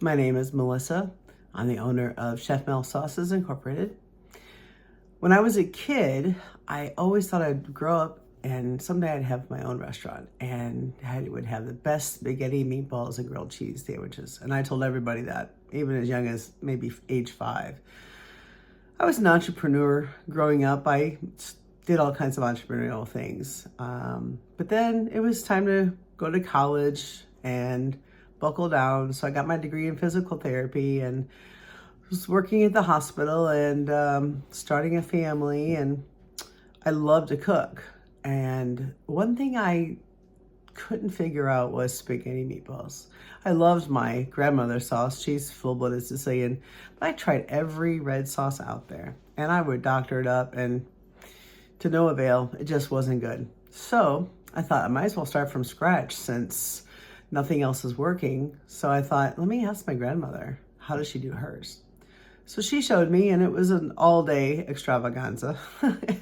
My name is Melissa. I'm the owner of Chef Mel Sauces Incorporated. When I was a kid, I always thought I'd grow up and someday I'd have my own restaurant and I would have the best spaghetti, meatballs, and grilled cheese sandwiches. And I told everybody that, even as young as maybe age 5. I was an entrepreneur growing up. I did all kinds of entrepreneurial things. But then it was time to go to college and buckle down. So I got my degree in physical therapy and was working at the hospital and starting a family. And I love to cook. And one thing I couldn't figure out was spaghetti meatballs. I loved my grandmother's sauce. She's full-blooded Sicilian. But I tried every red sauce out there. And I would doctor it up, and to no avail. It just wasn't good. So I thought I might as well start from scratch since nothing else is working. So I thought, let me ask my grandmother, how does she do hers? So she showed me, and it was an all-day extravaganza,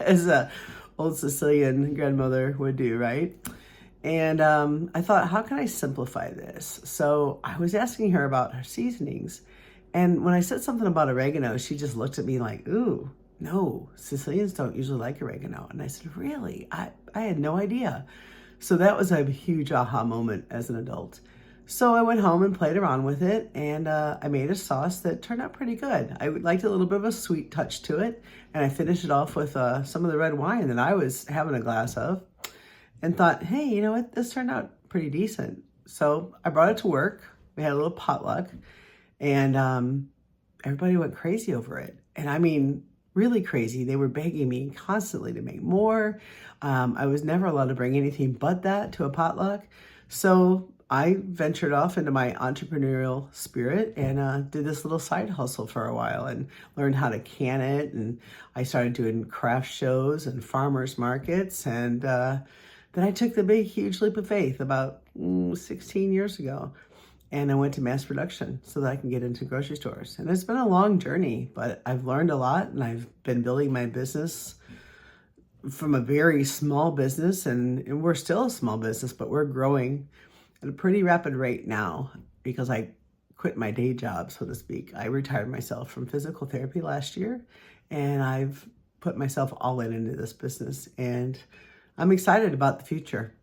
as a old Sicilian grandmother would do, right? And I thought, how can I simplify this? So I was asking her about her seasonings. And when I said something about oregano, she just looked at me like, ooh, no, Sicilians don't usually like oregano. And I said, really? I had no idea. So that was a huge aha moment as an adult. So I went home and played around with it, and I made a sauce that turned out pretty good. I liked a little bit of a sweet touch to it, and I finished it off with some of the red wine that I was having a glass of, and thought, hey, you know what, this turned out pretty decent. So I brought it to work. We had a little potluck, and everybody went crazy over it. And I mean, really crazy. They were begging me constantly to make more. I was never allowed to bring anything but that to a potluck. So I ventured off into my entrepreneurial spirit and did this little side hustle for a while and learned how to can it. And I started doing craft shows and farmers markets. And then I took the big, huge leap of faith about 16 years ago. And I went to mass production so that I can get into grocery stores. And it's been a long journey, but I've learned a lot, and I've been building my business from a very small business, and we're still a small business, but we're growing at a pretty rapid rate now because I quit my day job, so to speak. I retired myself from physical therapy last year, and I've put myself all in into this business, and I'm excited about the future.